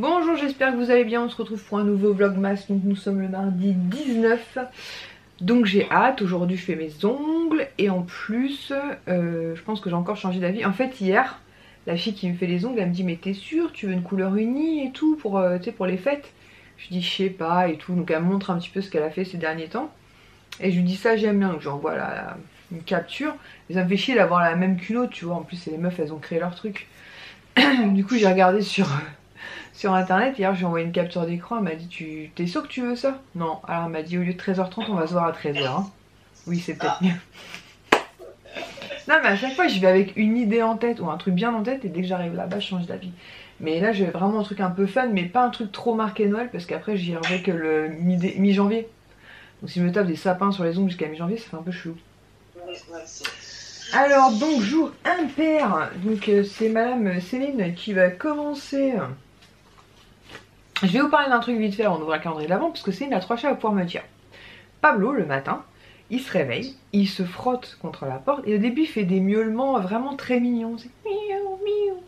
Bonjour, j'espère que vous allez bien, on se retrouve pour un nouveau vlogmas, donc nous sommes le mardi 19. Donc j'ai hâte, aujourd'hui je fais mes ongles et en plus je pense que j'ai encore changé d'avis. En fait hier, la fille qui me fait les ongles, elle me dit mais t'es sûre, tu veux une couleur unie et tout pour, pour les fêtes? Je dis je sais pas et tout, donc elle me montre un petit peu ce qu'elle a fait ces derniers temps. Et je lui dis ça j'aime bien, donc j'envoie une capture. Et ça me fait chier d'avoir la même qu'une autre, tu vois, en plus les meufs elles ont créé leur truc. Du coup j'ai regardé sur internet, hier j'ai envoyé une capture d'écran, elle m'a dit t'es sûr que tu veux ça? Non, alors elle m'a dit au lieu de 13h30 on va se voir à 13h hein. Oui c'est peut-être mieux. Non mais à chaque fois je vais avec une idée en tête ou un truc bien en tête et dès que j'arrive là-bas je change d'avis. Mais là j'ai vraiment un truc un peu fun mais pas un truc trop marqué Noël parce qu'après j'y reviens que le mi-janvier. Donc si je me tape des sapins sur les ongles jusqu'à mi-janvier ça fait un peu chelou. Alors donc jour impair, donc c'est madame Céline qui va commencer. Je vais vous parler d'un truc vite fait avant d'ouvrir le calendrier de l'avant parce que Céline a 3 choses à pouvoir me dire. Pablo le matin, il se réveille, il se frotte contre la porte et au début il fait des miaulements vraiment très mignons. C'est miaou miaou,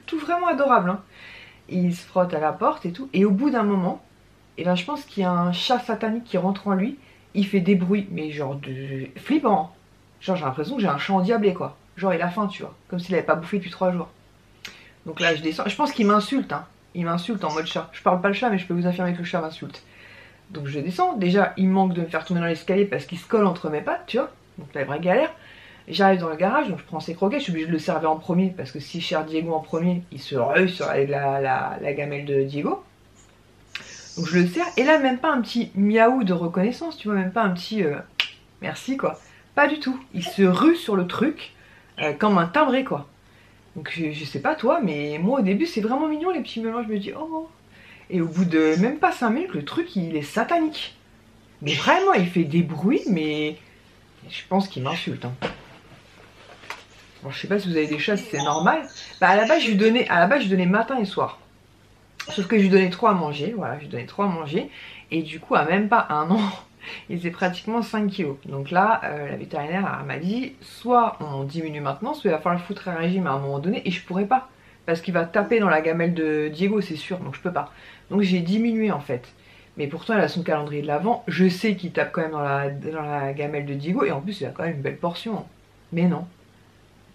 tout vraiment adorable hein. Il se frotte à la porte et tout et au bout d'un moment, et ben je pense qu'il y a un chat satanique qui rentre en lui, il fait des bruits mais genre de flippant. Genre j'ai l'impression que j'ai un chat endiablé quoi. Genre il a faim tu vois, comme s'il avait pas bouffé depuis 3 jours. Donc là je descends, je pense qu'il m'insulte hein. Il m'insulte en mode chat. Je parle pas le chat mais je peux vous affirmer que le chat m'insulte. Donc je descends, déjà il manque de me faire tomber dans l'escalier parce qu'il se colle entre mes pattes tu vois. Donc la vraie galère. J'arrive dans le garage donc je prends ses croquettes, je suis obligée de le servir en premier parce que si je sers Diego en premier il se rue sur la gamelle de Diego. Donc je le sers et là même pas un petit miaou de reconnaissance tu vois, même pas un petit merci quoi. Pas du tout, il se rue sur le truc comme un timbré quoi. Donc je sais pas toi, mais moi au début c'est vraiment mignon les petits mélanges, je me dis oh. Et au bout de même pas 5 minutes, le truc il est satanique. Mais vraiment il fait des bruits, mais je pense qu'il m'insulte. Hein. Bon, je sais pas si vous avez des chats, si c'est normal. Bah à la base je lui donnais matin et soir. Sauf que je lui donnais 3 à manger, voilà, je lui donnais 3 à manger. Et du coup à même pas un an. Il faisait pratiquement 5 kilos. Donc là, la vétérinaire m'a dit soit on diminue maintenant, soit il va falloir le foutre à régime à un moment donné. Et je pourrais pas. Parce qu'il va taper dans la gamelle de Diego, c'est sûr. Donc je peux pas. Donc j'ai diminué en fait. Mais pourtant, elle a son calendrier de l'avant. Je sais qu'il tape quand même dans la gamelle de Diego. Et en plus, il a quand même une belle portion. Mais non.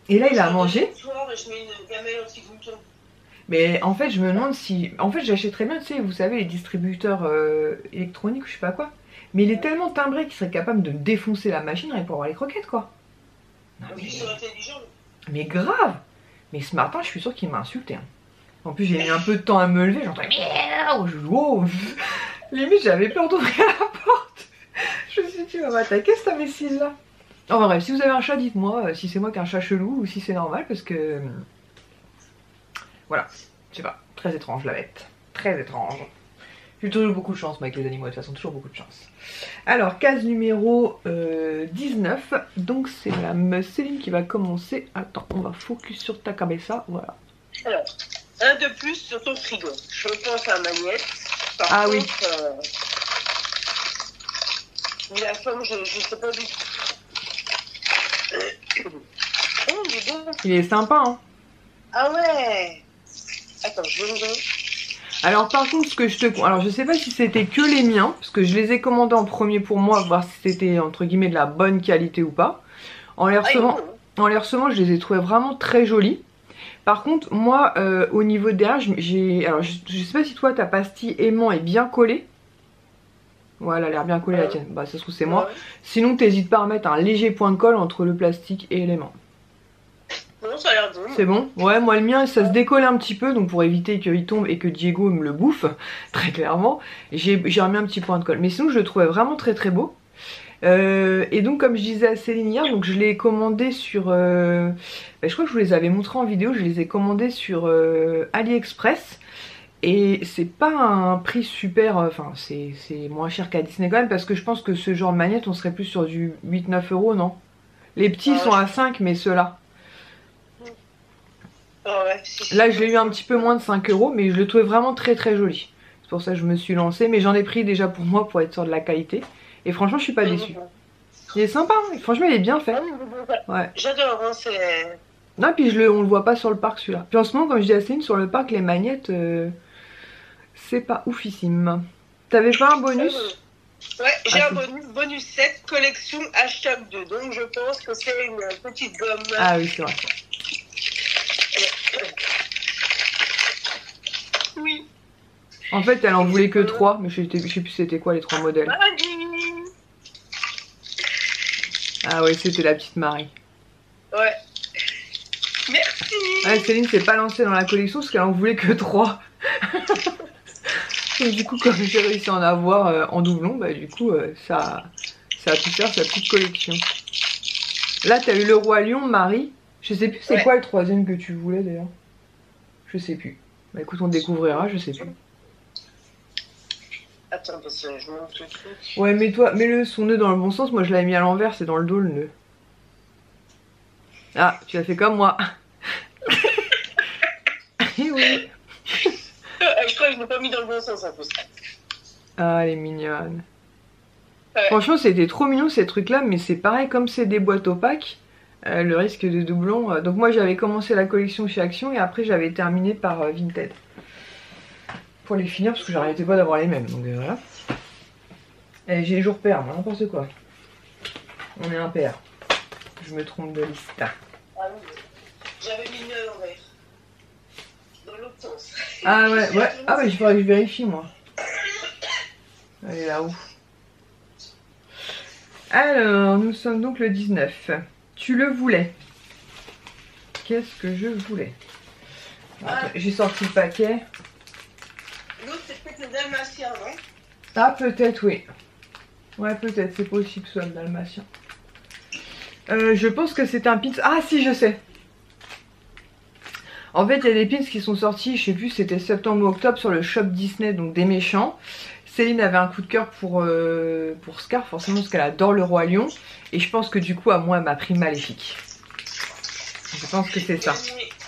Et là, il a mangé. Mais en fait, je me demande si... En fait, j'achèterais bien, tu sais, vous savez, les distributeurs électroniques ou je sais pas quoi. Mais il est tellement timbré qu'il serait capable de défoncer la machine rien pour avoir les croquettes quoi. Non, mais grave. Mais ce matin je suis sûre qu'il m'a insulté hein. En plus j'ai mis un peu de temps à me lever. J'entends wow. Limite j'avais peur d'ouvrir la porte. Je me suis dit tu vas m'attaquer cette imbécile là. Enfin bref, si vous avez un chat dites moi si c'est moi qui ai un chat chelou ou si c'est normal parce que... Voilà, je sais pas, très étrange la bête. Très étrange. J'ai toujours beaucoup de chance moi avec les animaux, de toute façon toujours beaucoup de chance. Alors case numéro 19, donc c'est la Céline qui va commencer. Attends, on va focus sur ta cabeza, voilà. Alors, un de plus sur ton frigo. Je pense à ma nièce. Ah contre, oui. La forme, je sais pas du tout. Oh, il est bon. Il est sympa hein. Ah ouais. Attends, je vais l'ouvrir. Alors par contre ce que je te... Alors je sais pas si c'était que les miens, parce que je les ai commandés en premier pour moi, voir si c'était entre guillemets de la bonne qualité ou pas. En les recevant, je les ai trouvés vraiment très jolis. Par contre moi au niveau derrière, alors je sais pas si toi ta pastille aimant est bien collée. Ouais elle a l'air bien collée la tienne, bah ça se trouve c'est moi. Sinon t'hésites pas à mettre un léger point de colle entre le plastique et l'aimant. Non, ça a l'air bon. C'est bon? Ouais, moi le mien ça se décolle un petit peu, donc pour éviter qu'il tombe et que Diego me le bouffe, très clairement, j'ai remis un petit point de colle. Mais sinon je le trouvais vraiment très très beau. Et donc comme je disais à Céline hier, donc je l'ai commandé sur... je crois que je vous les avais montrés en vidéo, je les ai commandés sur AliExpress. Et c'est pas un prix super... Enfin c'est moins cher qu'à Disney quand même, parce que je pense que ce genre de magnette on serait plus sur du 8-9 €, non? Les petits sont à 5, mais ceux-là... Oh ouais, là je l'ai eu un petit peu moins de 5 €, mais je le trouvais vraiment très très joli. C'est pour ça que je me suis lancée, mais j'en ai pris déjà pour moi pour être sûr de la qualité. Et franchement je suis pas déçue. Il est sympa, hein. Franchement il est bien fait. Ouais. J'adore, hein, c'est... Non puis on le voit pas sur le parc celui-là. Puis en ce moment comme je dis à Céline, sur le parc les magnettes, c'est pas oufissime. T'avais pas un bonus? Ouais, j'ai un bonus 7, collection hashtag 2. Donc je pense que c'est une petite gomme. Ah oui, c'est vrai. Oui. En fait, elle en voulait que 3, mais je sais plus c'était quoi les 3 modèles. Ah ouais, c'était la petite Marie. Ouais. Merci. Ouais, Céline s'est pas lancée dans la collection parce qu'elle en voulait que 3. Et du coup, comme j'ai réussi à en avoir en doublon, bah du coup, ça a pu faire sa petite collection. Là, t'as eu le Roi Lion, Marie. Je sais plus c'est quoi le troisième que tu voulais d'ailleurs. Je sais plus. Bah écoute, on découvrira, je sais plus. Attends, parce que je monte le truc. Ouais, mets-le son nœud dans le bon sens. Moi, je l'avais mis à l'envers, c'est dans le dos le nœud. Ah, tu as fait comme moi. Eh oui. Je crois que je l'ai pas mis dans le bon sens en plus. Ah, elle est mignonne. Ouais. Franchement, c'était trop mignon ces trucs-là, mais c'est pareil, comme c'est des boîtes opaques, le risque de doublon. Donc moi, j'avais commencé la collection chez Action et après, j'avais terminé par Vinted. Pour les finir, parce que j'arrêtais pas d'avoir les mêmes. Donc voilà. Et j'ai les jours pairs, n'importe quoi. On est impair. Je me trompe de liste. Ah oui, j'avais mis le nœud à l'envers. Dans l'autre sens. Ah ouais, ouais. Ah ouais, il faudrait que je vérifie moi. Elle est là-haut. Alors, nous sommes donc le 19. Tu le voulais. Qu'est-ce que je voulais? Attends, j'ai sorti le paquet. L'autre, c'est peut-être le dalmatien, non? Ah, peut-être, oui. Ouais, peut-être, c'est possible que ce soit le dalmatien. Je pense que c'est un pins. Ah, si, je sais. En fait, il y a des pins qui sont sortis, je sais plus, c'était septembre ou octobre sur le shop Disney, donc des méchants. Céline avait un coup de cœur pour Scar, forcément, parce qu'elle adore le Roi Lion. Et je pense que du coup, à moi, elle m'a pris Maléfique. Je pense que c'est ça.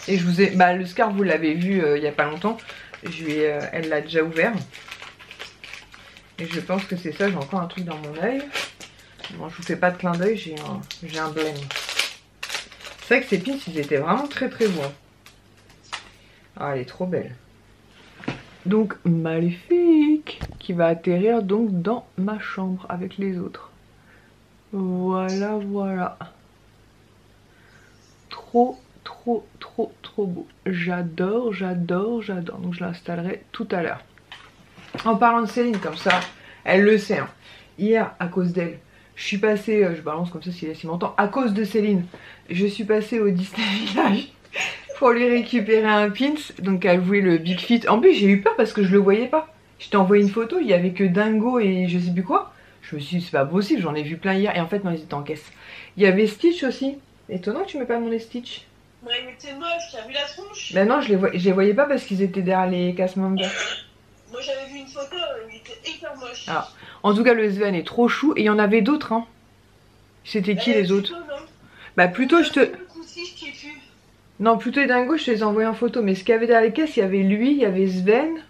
Et je vous ai... Bah, le Scar, vous l'avez vu il y a pas longtemps. Elle l'a déjà ouvert. Et je pense que c'est ça, j'ai encore un truc dans mon œil. Bon, je vous fais pas de clin d'œil, j'ai un blême. C'est vrai que ces pins, ils étaient vraiment très très beaux. Ah, elle est trop belle. Donc, Maléfique, qui va atterrir donc dans ma chambre avec les autres. Voilà, voilà. Trop, trop, trop, trop beau. J'adore, j'adore, j'adore. Donc, je l'installerai tout à l'heure. En parlant de Céline, comme ça, elle le sait. Hein. Hier, à cause d'elle, je suis passée, je balance comme ça si m'entend, à cause de Céline, je suis passée au Disney Village pour lui récupérer un pins. Donc elle voulait le Big Fit. En plus j'ai eu peur parce que je le voyais pas. Je t'ai envoyé une photo, il y avait que Dingo et je sais plus quoi. Je me suis dit c'est pas possible, j'en ai vu plein hier. Et en fait non, ils étaient en caisse. Il y avait Stitch aussi. Étonnant que tu m'aies pas demandé Stitch. Ouais mais t'es moche, t'as vu la tronche? Ben non, je les voyais pas parce qu'ils étaient derrière les casse members. Moi j'avais vu une photo, il était hyper moche. Ah. En tout cas le Sven est trop chou et il y en avait d'autres hein. C'était qui les autres? Bah plutôt je te... Non, plutôt les Dingo, je te les ai envoyés en photo. Mais ce qu'il y avait derrière les caisses, il y avait lui, il y avait Sven.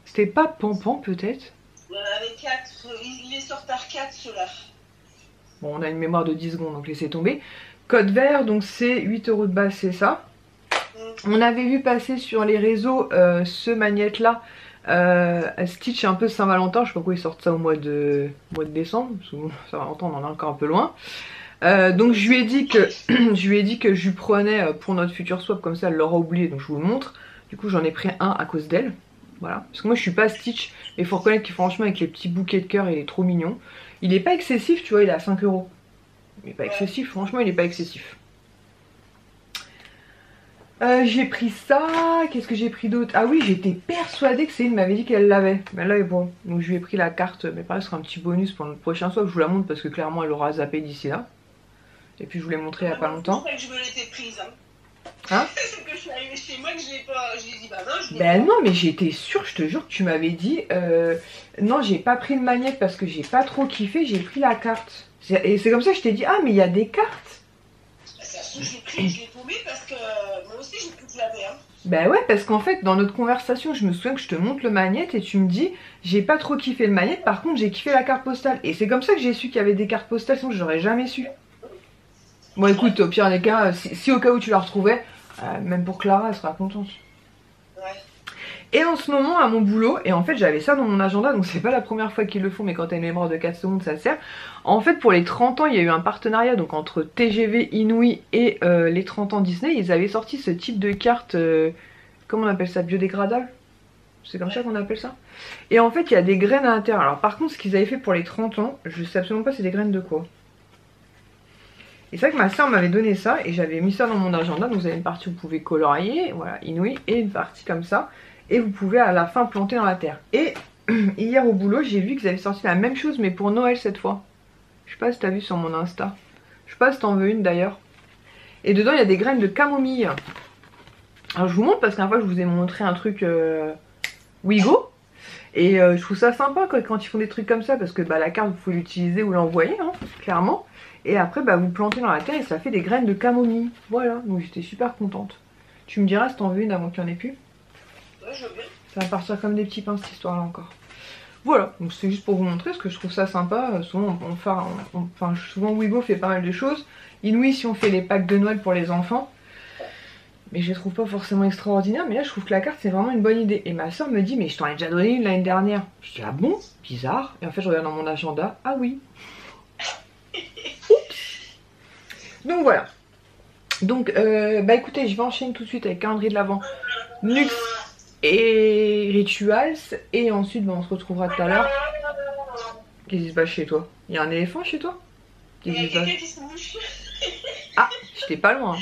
C'était pas Pampan peut-être? Il y en avait 4, ils les sortent par 4 ceux-là. Bon, on a une mémoire de 10 secondes, donc laissez tomber. Code vert, donc c'est 8 € de base, c'est ça. On avait vu passer sur les réseaux ce magnète-là. Stitch un peu Saint-Valentin, je sais pas pourquoi ils sortent ça au mois de décembre. Saint-Valentin, on en est encore un peu loin. Donc je lui ai dit que je lui prenais pour notre futur swap, comme ça elle l'aura oublié, donc je vous le montre. Du coup j'en ai pris un à cause d'elle. Voilà, parce que moi je suis pas Stitch, et il faut reconnaître qu'il franchement avec les petits bouquets de cœur il est trop mignon. Il est pas excessif, tu vois, il est à 5 €. Il est pas excessif, franchement il est pas excessif. J'ai pris ça, qu'est-ce que j'ai pris d'autre? Ah oui, j'étais persuadée que Céline m'avait dit qu'elle l'avait. Mais là, bon, donc je lui ai pris la carte, mais pareil, ce sera un petit bonus pour notre prochain swap. Je vous la montre parce que clairement, elle aura zappé d'ici là. Et puis, je vous l'ai montré il y a pas longtemps. C'est que je me l'étais prise, hein. Hein? C'est que je suis arrivée chez moi que je l'ai pas. J'ai dit, bah non, je l'ai Ben non, mais j'étais sûre, je te jure que tu m'avais dit. Non, j'ai pas pris le magnète parce que j'ai pas trop kiffé, j'ai pris la carte. Et c'est comme ça que je t'ai dit, ah, mais il y a des cartes. Ça, je l'ai tombé parce que moi aussi j'ai pu te laver. Hein. Ben ouais, parce qu'en fait, dans notre conversation, je me souviens que je te montre le magnète et tu me dis, j'ai pas trop kiffé le magnète, par contre, j'ai kiffé la carte postale. Et c'est comme ça que j'ai su qu'il y avait des cartes postales, sinon j'aurais jamais su. Bon, écoute, au pire des cas, si au cas où tu la retrouvais, même pour Clara, elle sera contente. Ouais. Et en ce moment à mon boulot, et en fait j'avais ça dans mon agenda, donc c'est pas la première fois qu'ils le font, mais quand t'as une mémoire de 4 secondes ça sert. En fait pour les 30 ans il y a eu un partenariat donc entre TGV Inouï et les 30 ans Disney. Ils avaient sorti ce type de carte, comment on appelle ça, biodégradable? C'est comme ça qu'on appelle ça. Et en fait il y a des graines à l'intérieur. Alors par contre ce qu'ils avaient fait pour les 30 ans, je sais absolument pas c'est des graines de quoi. Et c'est vrai que ma soeur m'avait donné ça et j'avais mis ça dans mon agenda. Donc vous avez une partie où vous pouvez colorier, voilà, Inouï, et une partie comme ça. Et vous pouvez à la fin planter dans la terre. Et hier au boulot, j'ai vu qu'ils avaient sorti la même chose mais pour Noël cette fois. Je sais pas si t'as vu sur mon Insta. Je sais pas si t'en veux une d'ailleurs. Et dedans il y a des graines de camomille. Alors je vous montre parce qu'un fois je vous ai montré un truc Wigo. Et je trouve ça sympa quand ils font des trucs comme ça. Parce que bah, la carte vous pouvez l'utiliser ou l'envoyer, hein, clairement. Et après bah, vous plantez dans la terre et ça fait des graines de camomille. Voilà, donc j'étais super contente. Tu me diras si t'en veux une avant qu'il n'y en ait plus. Ouais, je veux bien. Ça va partir comme des petits pains cette histoire là encore. Voilà, donc c'est juste pour vous montrer parce que je trouve ça sympa. Souvent souvent Wigo fait pas mal de choses. Inouï si on fait les packs de Noël pour les enfants. Mais je les trouve pas forcément extraordinaires. Mais là je trouve que la carte c'est vraiment une bonne idée. Et ma soeur me dit mais je t'en ai déjà donné une l'année dernière. Je dis ah bon? Bizarre. Et en fait je regarde dans mon agenda. Ah oui. Donc voilà. Donc bah écoutez je vais enchaîner tout de suite avec calendrier de l'Avent, Nux et Rituals. Et ensuite bah, on se retrouvera tout à l'heure. Qu'est-ce qui se passe chez toi? Il y a un éléphant chez toi? Il y a quelqu'un qui se mouche. Ah, j'étais pas loin.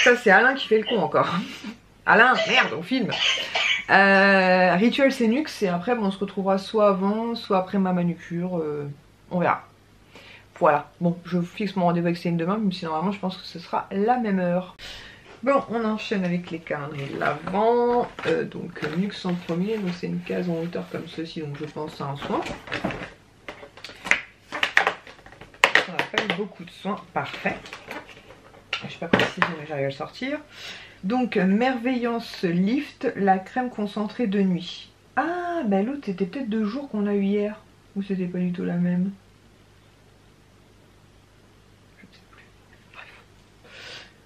Ça c'est Alain qui fait le con encore. Alain, merde, on filme. Rituals et Nux. Et après bon, on se retrouvera soit avant, soit après ma manucure. On verra. Voilà, bon, je fixe mon rendez-vous avec Céline demain, même si normalement je pense que ce sera la même heure. Bon, on enchaîne avec les calendriers de l'Avent. Donc Nux en premier, donc c'est une case en hauteur comme ceci, donc je pense à un soin. Ça appelle beaucoup de soins, parfait. Je sais pas préciser mais j'arrive à le sortir. Donc Merveillance Lift, la crème concentrée de nuit. Ah, bah l'autre c'était peut-être 2 jours qu'on a eu hier. Ou c'était pas du tout la même?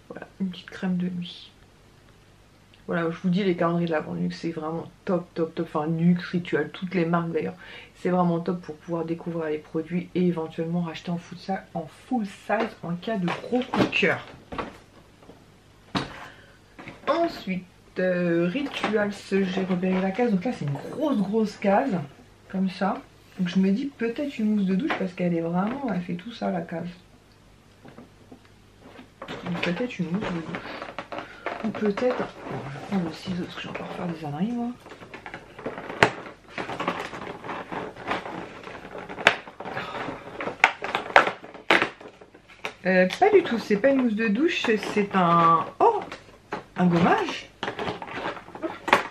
Voilà, une petite crème de nuit. Voilà, je vous dis les calendriers de l'Avent Nux, c'est vraiment top, top, top. Enfin, Nux, Ritual, toutes les marques d'ailleurs. C'est vraiment top pour pouvoir découvrir les produits et éventuellement racheter en full size en cas de gros coup de cœur. Ensuite, Rituals, j'ai repéré la case. Donc là, c'est une grosse case, comme ça. Donc je me dis peut-être une mousse de douche parce qu'elle est vraiment, elle fait tout ça la case. Donc peut-être une mousse de douche. Ou peut-être... Bon, je vais prendre le ciseau parce que j'ai encore faire des âneries moi. Pas du tout, c'est pas une mousse de douche, c'est un... Oh, un gommage.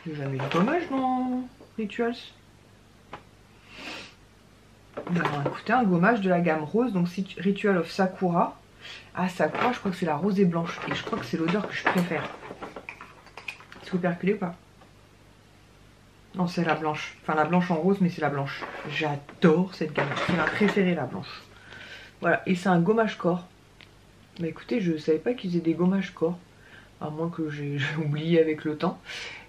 J'ai jamais eu de gommage dans Rituals. Alors écoutez, un gommage de la gamme rose, donc Ritual of Sakura. Ah, Sakura, je crois que c'est la rose et blanche. Et je crois que c'est l'odeur que je préfère. Est-ce que vous perculez ou pas? Non, c'est la blanche. Enfin, la blanche en rose, mais c'est la blanche. J'adore cette gamme. C'est ma préférée, la blanche. Voilà, et c'est un gommage corps. Bah écoutez, je savais pas qu'ils faisaient des gommages corps. À moins que j'ai oublié avec le temps.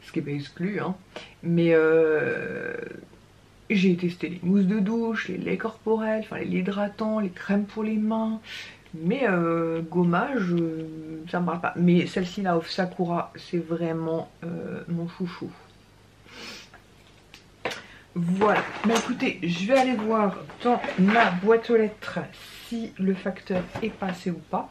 Ce qui n'est pas exclu, hein. Mais j'ai testé les mousses de douche, les laits corporels, enfin les hydratants, les crèmes pour les mains. Mais gommage, ça me parle pas. Mais celle-ci là, of Sakura, c'est vraiment mon chouchou. Voilà. Mais écoutez, je vais aller voir dans ma boîte aux lettres si le facteur est passé ou pas.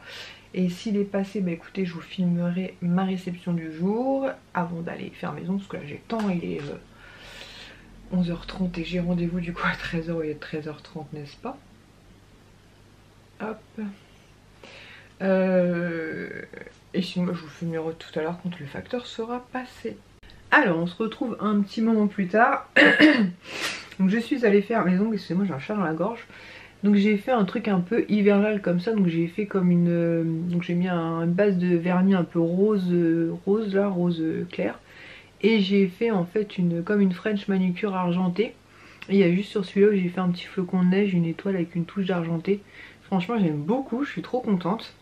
Et s'il est passé, bah écoutez, je vous filmerai ma réception du jour avant d'aller faire maison. Parce que là j'ai le temps, il est 11h30 et j'ai rendez-vous du coup à 13h au lieu de 13h30, n'est-ce pas? Hop. Et sinon je vous filmerai tout à l'heure quand le facteur sera passé. Alors on se retrouve un petit moment plus tard. Donc je suis allée faire mes ongles, excusez-moi j'ai un chat dans la gorge. Donc j'ai fait un truc un peu hivernal comme ça. Donc j'ai fait comme une... donc j'ai mis une base de vernis un peu rose clair. Et j'ai fait en fait comme une French manucure argentée. Et il y a juste sur celui-là où j'ai fait un petit flocon de neige, une étoile avec une touche d'argenté. Franchement j'aime beaucoup, je suis trop contente.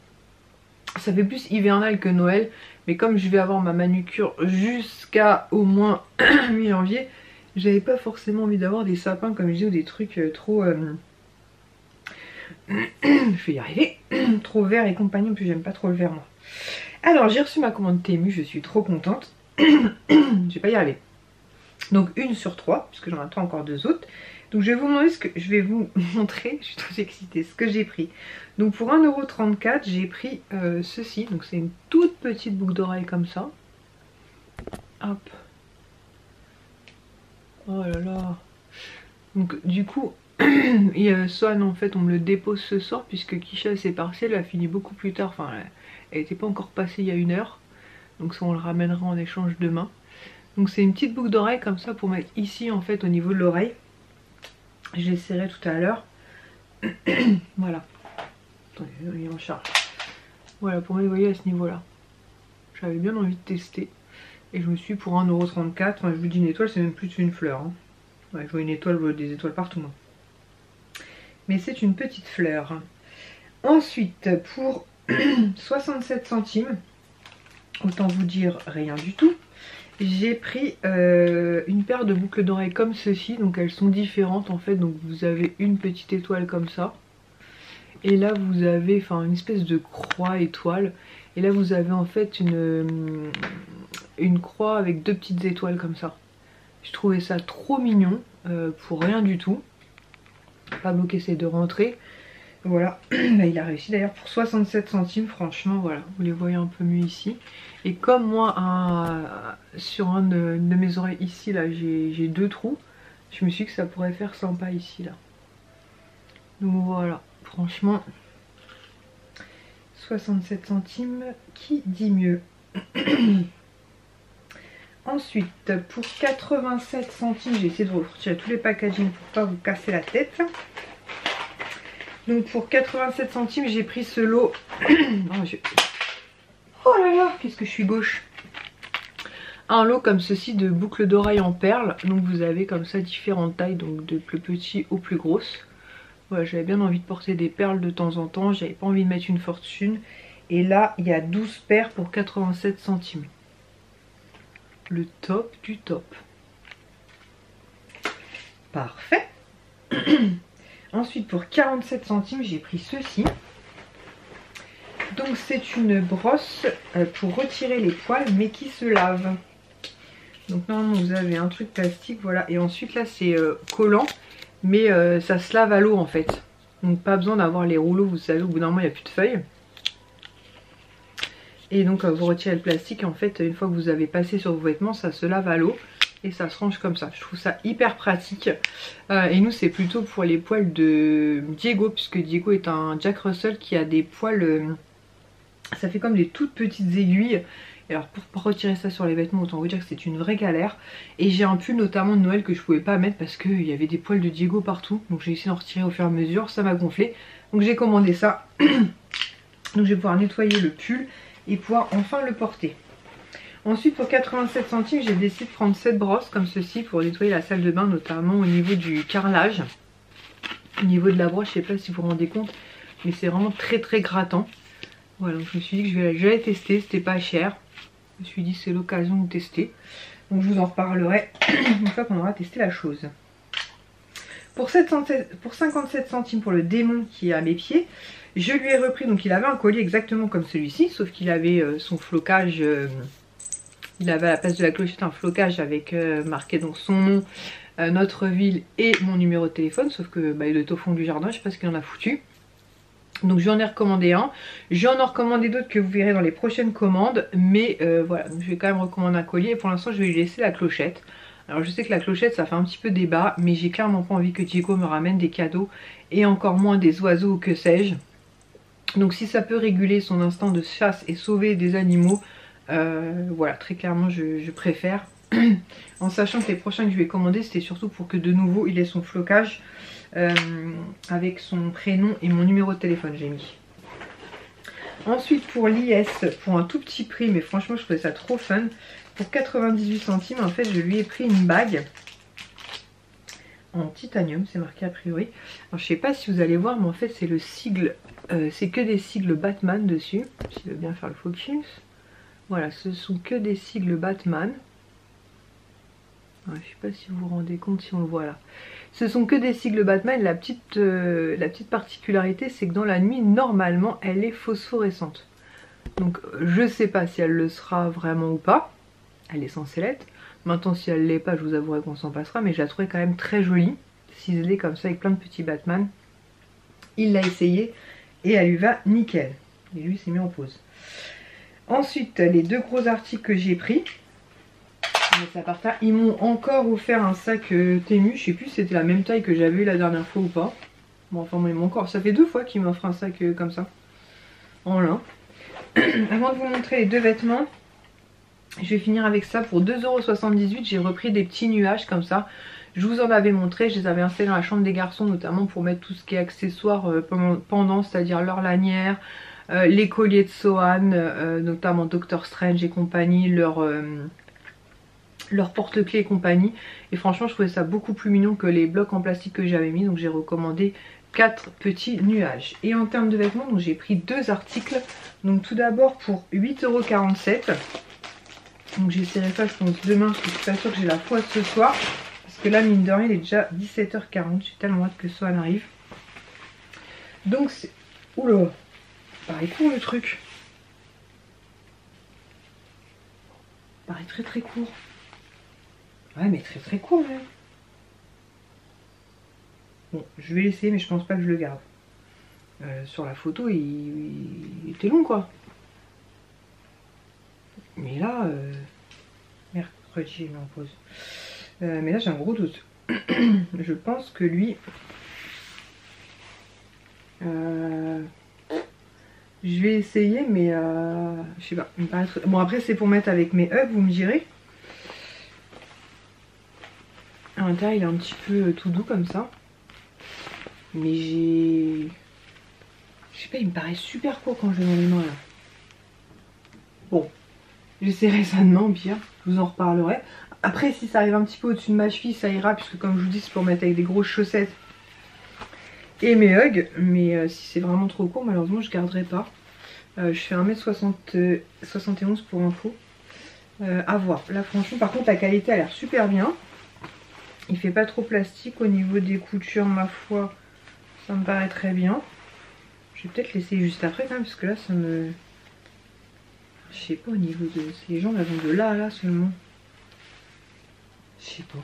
Ça fait plus hivernal que Noël. Mais comme je vais avoir ma manucure jusqu'à au moins mi-janvier, j'avais pas forcément envie d'avoir des sapins comme je dis ou des trucs trop... je vais y arriver. Trop vert et compagnie, en plus j'aime pas trop le vert moi. Alors j'ai reçu ma commande Temu, je suis trop contente. Je vais pas y arriver. Donc 1 sur 3, puisque j'en attends encore 2 autres. Donc je vais vous montrer je suis trop excitée, ce que j'ai pris. Donc pour 1,34 €, j'ai pris ceci. Donc c'est une toute petite boucle d'oreille comme ça. Hop. Oh là là. Donc du coup, et Swan en fait on me le dépose ce soir puisque Kisha s'est partie, elle a fini beaucoup plus tard. Enfin elle n'était pas encore passée il y a 1 heure. Donc ça on le ramènera en échange demain. Donc c'est une petite boucle d'oreille comme ça pour mettre ici en fait au niveau de l'oreille. Je l'essaierai tout à l'heure. Voilà. Attendez, il est en charge. Voilà, pour m'envoyer à ce niveau-là. J'avais bien envie de tester. Et je me suis pour 1,34 €. Enfin, je vous dis une étoile, c'est même plus une fleur. Hein. Ouais, je vois une étoile, je vois des étoiles partout. Moi. Mais c'est une petite fleur. Ensuite, pour 67 centimes, autant vous dire rien du tout. J'ai pris une paire de boucles d'oreilles comme ceci, donc elles sont différentes en fait, donc vous avez une petite étoile comme ça, et là vous avez une espèce de croix étoile, et là vous avez en fait une croix avec 2 petites étoiles comme ça. Je trouvais ça trop mignon, pour rien du tout, Pablo qui essaie de rentrer. Voilà, il a réussi d'ailleurs pour 67 centimes, franchement voilà, vous les voyez un peu mieux ici. Et comme moi, sur un de mes oreilles ici, là, j'ai 2 trous, je me suis dit que ça pourrait faire sympa ici, là. Donc voilà, franchement, 67 centimes, qui dit mieux. Ensuite, pour 87 centimes, j'ai essayé de retirer tous les packaging pour pas vous casser la tête. Donc pour 87 centimes, j'ai pris ce lot. Oh là là, qu'est-ce que je suis gauche. Un lot comme ceci de boucles d'oreilles en perles. Donc vous avez comme ça différentes tailles, donc de plus petits aux plus grosses. Voilà, j'avais bien envie de porter des perles de temps en temps. J'avais pas envie de mettre une fortune. Et là, il y a 12 paires pour 87 centimes. Le top du top. Parfait. Ensuite, pour 47 centimes, j'ai pris ceci. Donc, c'est une brosse pour retirer les poils, mais qui se lave. Donc, normalement, vous avez un truc plastique, voilà. Et ensuite, là, c'est collant, mais ça se lave à l'eau, en fait. Donc, pas besoin d'avoir les rouleaux, vous savez, au bout d'un moment, il n'y a plus de feuilles. Et donc, vous retirez le plastique, et en fait, une fois que vous avez passé sur vos vêtements, ça se lave à l'eau. Et ça se range comme ça. Je trouve ça hyper pratique. Et nous, c'est plutôt pour les poils de Diego, puisque Diego est un Jack Russell qui a des poils... ça fait comme des toutes petites aiguilles. Et alors, pour retirer ça sur les vêtements, autant vous dire que c'est une vraie galère. Et j'ai un pull notamment de Noël que je pouvais pas mettre parce qu'il y avait des poils de Diego partout. Donc j'ai essayé d'en retirer au fur et à mesure. Ça m'a gonflé. Donc j'ai commandé ça. Donc je vais pouvoir nettoyer le pull et pouvoir enfin le porter. Ensuite, pour 87 centimes, j'ai décidé de prendre cette brosse comme ceci pour nettoyer la salle de bain, notamment au niveau du carrelage. Au niveau de la brosse, je sais pas si vous vous rendez compte, mais c'est vraiment très très grattant. Voilà, donc je me suis dit que je vais tester, c'était pas cher. Je me suis dit c'est l'occasion de tester. Donc je vous en reparlerai une fois qu'on aura testé la chose. Pour 57 centimes pour le démon qui est à mes pieds, je lui ai repris, donc il avait un collier exactement comme celui-ci, sauf qu'il avait son flocage... il avait à la place de la clochette un flocage avec marqué donc son nom, notre ville et mon numéro de téléphone. Sauf que il est au fond du jardin, je sais pas ce qu'il en a foutu. Donc j'en ai recommandé un. J'en ai recommandé d'autres que vous verrez dans les prochaines commandes. Mais voilà, donc je vais quand même recommander un collier. Et pour l'instant je vais lui laisser la clochette. Alors je sais que la clochette ça fait un petit peu débat. Mais j'ai clairement pas envie que Diego me ramène des cadeaux. Et encore moins des oiseaux ou que sais-je. Donc si ça peut réguler son instinct de chasse et sauver des animaux... voilà, très clairement je préfère. En sachant que les prochains que je vais commander c'était surtout pour que de nouveau il ait son flocage avec son prénom et mon numéro de téléphone j'ai mis. Ensuite pour l'IS, pour un tout petit prix, mais franchement je trouvais ça trop fun, pour 98 centimes en fait je lui ai pris une bague en titanium, c'est marqué a priori. Alors je sais pas si vous allez voir, mais en fait c'est le sigle, c'est que des sigles Batman dessus. S'il veut bien faire le focus. Voilà, ce sont que des sigles Batman. Ouais, je sais pas si vous vous rendez compte, si on le voit là. Ce sont que des sigles Batman. La petite particularité, c'est que dans la nuit, normalement, elle est phosphorescente. Donc je sais pas si elle le sera vraiment ou pas. Elle est censée l'être. Maintenant, si elle l'est pas, je vous avouerai qu'on s'en passera. Mais je la trouvais quand même très jolie. Ciselée comme ça, avec plein de petits Batman. Il l'a essayé et elle lui va nickel. Et lui s'est mis en pause. Ensuite, les deux gros articles que j'ai pris. Ça part là. Ils m'ont encore offert un sac Temu. Je sais plus si c'était la même taille que j'avais eu la dernière fois ou pas. Bon, enfin, ils m'ont encore. Ça fait 2 fois qu'ils m'offrent un sac comme ça. En lin. Avant de vous montrer les deux vêtements, je vais finir avec ça. Pour 2,78 €, j'ai repris des petits nuages comme ça. Je vous en avais montré. Je les avais installés dans la chambre des garçons, notamment pour mettre tout ce qui est accessoires pendant, c'est-à-dire leur lanière, les colliers de Sohan, notamment Doctor Strange et compagnie, leur porte-clés et compagnie. Et franchement, je trouvais ça beaucoup plus mignon que les blocs en plastique que j'avais mis. Donc j'ai recommandé 4 petits nuages. Et en termes de vêtements, donc j'ai pris 2 articles. Donc tout d'abord pour 8,47 €. Donc j'essaierai ça, je pense, demain. Je suis pas sûre que j'ai la foi ce soir. Parce que là, mine de rien, il est déjà 17h40. J'ai tellement hâte que ça en arrive. Donc c'est... Oula, paraît court le truc. Paraît très très court. Ouais, mais très très court même. Bon, je vais l'essayer, mais je pense pas que je le garde. Sur la photo, il était long quoi. Mais là, mercredi, j'ai mis en pause. Mais là, j'ai un gros doute. Je pense que lui... je vais essayer, mais je sais pas. Il me paraît très... Bon, après, c'est pour mettre avec mes Ugg, vous me direz. À l'intérieur, il est un petit peu tout doux comme ça. Mais j'ai... Je sais pas, il me paraît super court quand je l'ai dans les mains là. Bon, j'essaierai ça demain au pire, je vous en reparlerai. Après, si ça arrive un petit peu au-dessus de ma cheville, ça ira, puisque comme je vous dis, c'est pour mettre avec des grosses chaussettes et mes Ugg. Mais si c'est vraiment trop court, malheureusement, je garderai pas. Je fais 1m71 pour info. À voir. Là, franchement, par contre, la qualité a l'air super bien. Il fait pas trop plastique. Au niveau des coutures, ma foi, ça me paraît très bien. Je vais peut-être l'essayer juste après quand même, parce que là, ça me... Je sais pas au niveau de... Les jambes, elles vont de là à là seulement. Je sais pas.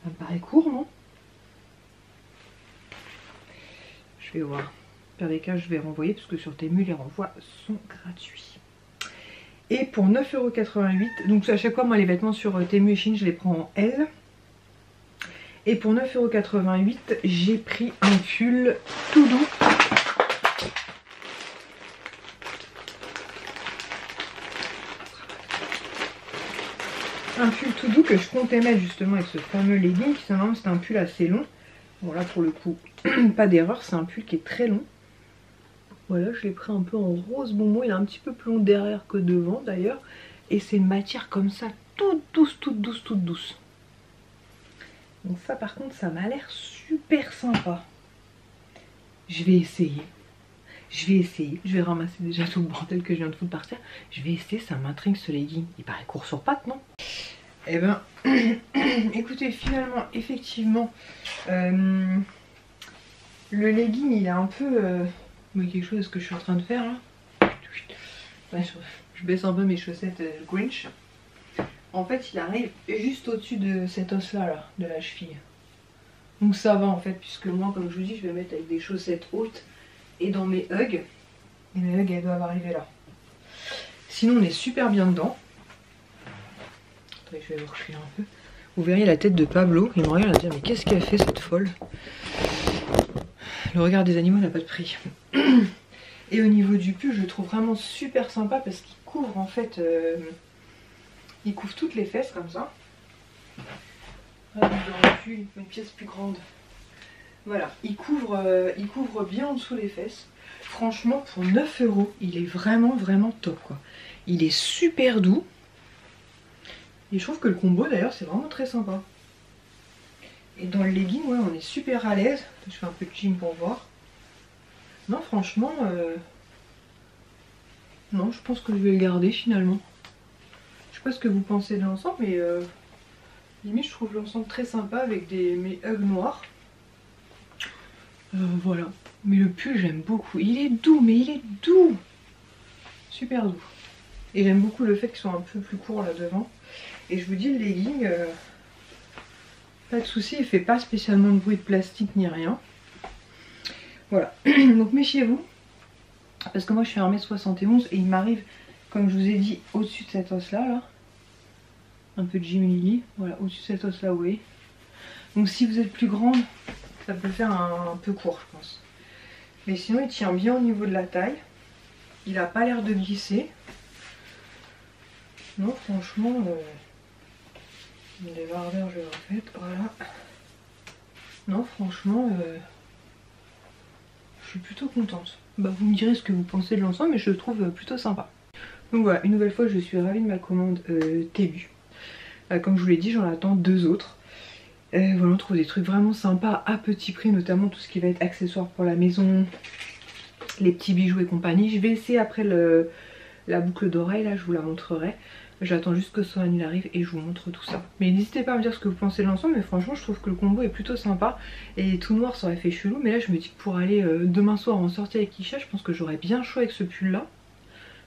Ça me paraît court, non? Je vais voir. Pire des cas, je vais renvoyer, parce que sur Temu, les renvois sont gratuits. Et pour 9,88 €, donc à chaque fois, moi, les vêtements sur Temu et Shein, je les prends en L. Et pour 9,88 €, j'ai pris un pull tout doux. Un pull tout doux que je comptais mettre justement avec ce fameux legging. C'est un pull assez long. Bon là pour le coup, pas d'erreur, c'est un pull qui est très long. Voilà, je l'ai pris un peu en rose bonbon. Il est un petit peu plus long derrière que devant d'ailleurs. Et c'est une matière comme ça, toute douce, toute douce, toute douce. Donc ça par contre, ça m'a l'air super sympa. Je vais essayer. Je vais ramasser déjà tout le bordel que je viens de foutre par terre. Je vais essayer, ça m'intrigue ce legging. Il paraît court sur pattes, non? Eh ben, écoutez, finalement, effectivement, le legging, il est un peu... Oui, quelque chose que je suis en train de faire, là. Ouais, je baisse un peu mes chaussettes Grinch. En fait, il arrive juste au-dessus de cet os-là, là, de la cheville. Donc ça va, en fait, puisque moi, comme je vous dis, je vais mettre avec des chaussettes hautes. Et dans mes Ugg, et mes Ugg elles doivent arriver là. Sinon on est super bien dedans. Attendez, je vais vous reculer un peu. Vous verriez la tête de Pablo, il me regarde à dire mais qu'est-ce qu'elle fait cette folle? Le regard des animaux n'a pas de prix. Et au niveau du pull, je le trouve vraiment super sympa parce qu'il couvre en fait, il couvre toutes les fesses comme ça. Là, dans le pull, il faut une pièce plus grande. Voilà, il couvre bien en dessous les fesses. Franchement, pour 9 €, il est vraiment, vraiment top, quoi. Il est super doux. Et je trouve que le combo, d'ailleurs, c'est vraiment très sympa. Et dans le legging, ouais, on est super à l'aise. Je fais un peu de gym pour voir. Non, franchement, non, je pense que je vais le garder finalement. Je sais pas ce que vous pensez de l'ensemble, mais limite, je trouve l'ensemble très sympa avec mes hugs noirs. Voilà. Mais le pull, j'aime beaucoup. Il est doux, mais il est doux. Super doux. Et j'aime beaucoup le fait qu'il soit un peu plus court là devant. Et je vous dis, le legging, pas de souci, il fait pas spécialement de bruit de plastique ni rien. Voilà. Donc méfiez-vous. Parce que moi je suis 1m71 et il m'arrive, comme je vous ai dit, au-dessus de cet os là. Un peu de Jimmy Lily. Voilà, au-dessus de cet os là, vous voyez. Donc si vous êtes plus grande, ça peut faire un peu court, je pense. Mais sinon, il tient bien au niveau de la taille. Il a pas l'air de glisser. Non, franchement, les barbeurs, je le refais. Voilà. Non, franchement, je suis plutôt contente. Bah, vous me direz ce que vous pensez de l'ensemble, mais je le trouve plutôt sympa. Donc voilà, une nouvelle fois, je suis ravie de ma commande Temu. Comme je vous l'ai dit, j'en attends 2 autres. Voilà, on trouve des trucs vraiment sympas à petit prix, notamment tout ce qui va être accessoires pour la maison, les petits bijoux et compagnie. Je vais essayer après la boucle d'oreille, là, je vous la montrerai. J'attends juste que Sohan il arrive et je vous montre tout ça. Mais n'hésitez pas à me dire ce que vous pensez de l'ensemble, mais franchement je trouve que le combo est plutôt sympa. Et tout noir ça aurait fait chelou, mais là je me dis que pour aller demain soir en sortie avec Isha, je pense que j'aurais bien chaud avec ce pull là.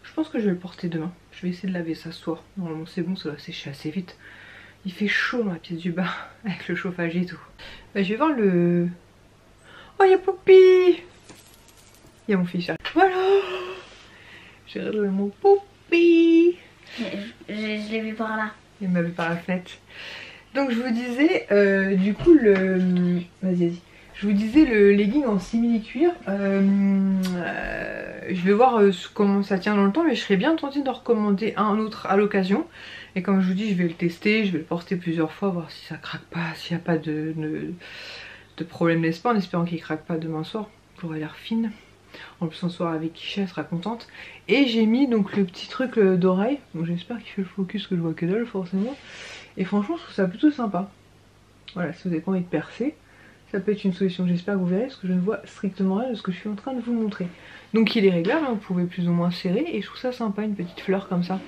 Je pense que je vais le porter demain. Je vais essayer de laver ça ce soir. Normalement c'est bon, ça va sécher assez vite. Il fait chaud dans la pièce du bas avec le chauffage et tout. Bah, je vais voir le... Oh, il y a Poupie. Il y a mon fils. Voilà. J'ai retrouvé mon Poupie. Je l'ai vu par là. Il m'a vu par la fenêtre. Donc je vous disais, du coup, le... Vas-y. Je vous disais le legging en simili-cuir. Je vais voir comment ça tient dans le temps, mais je serais bien tentée d'en recommander un autre à l'occasion. Et comme je vous dis, je vais le tester, je vais le porter plusieurs fois, voir si ça craque pas, s'il n'y a pas de problème, n'est-ce pas, en espérant qu'il craque pas demain soir. J'aurai l'air fine. En plus, en soir avec Isha, elle sera contente. Et j'ai mis donc le petit truc d'oreille. Donc j'espère qu'il fait le focus, que je vois que dalle forcément. Et franchement, je trouve ça plutôt sympa. Voilà, si vous n'avez pas envie de percer, ça peut être une solution. J'espère que vous verrez, parce que je ne vois strictement rien de ce que je suis en train de vous montrer. Donc il est réglable, hein, vous pouvez plus ou moins serrer. Et je trouve ça sympa, une petite fleur comme ça.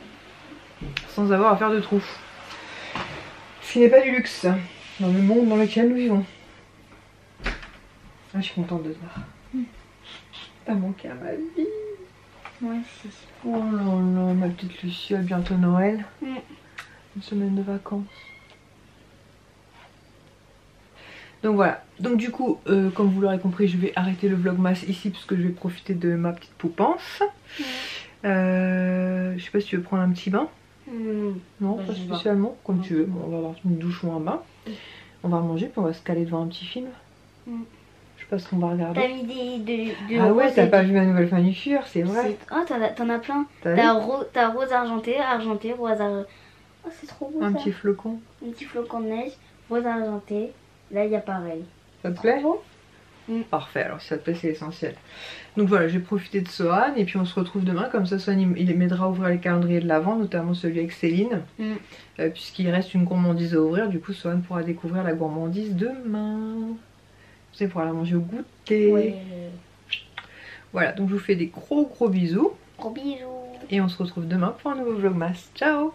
Sans avoir à faire de trous. Ce qui n'est pas du luxe, dans le monde dans lequel nous vivons. Ah, je suis contente de te voir. T'as manqué à ma vie. Moi aussi. Oh là là, ma petite Lucie, à bientôt Noël. Une semaine de vacances. Donc voilà. Donc du coup, comme vous l'aurez compris, je vais arrêter le vlogmas ici parce que je vais profiter de ma petite poupance. Je sais pas si tu veux prendre un petit bain. Non, pas spécialement, comme tu veux. Bon, on va avoir une douche ou un bain. On va manger puis on va se caler devant un petit film. Je sais pas ce qu'on va regarder. T'as mis des ah ouais, t'as pas vu ma nouvelle manucure, c'est vrai. Oh, t'en as plein. T'as rose argenté, rose argenté. Oh, c'est trop beau. Un ça. petit flocon. Un petit flocon de neige, rose argenté. Là, il y a pareil. Ça te plaît? Parfait, alors si ça te plaît, c'est l'essentiel. Donc voilà, je vais profiter de Sohan et puis on se retrouve demain. Comme ça, Sohan il m'aidera à ouvrir les calendriers de l'Avent, notamment celui avec Céline. Puisqu'il reste une gourmandise à ouvrir, du coup, Sohan pourra découvrir la gourmandise demain. Vous pourra la manger au goûter. Ouais. Voilà, donc je vous fais des gros bisous. Gros bisous. Et on se retrouve demain pour un nouveau vlogmas. Ciao!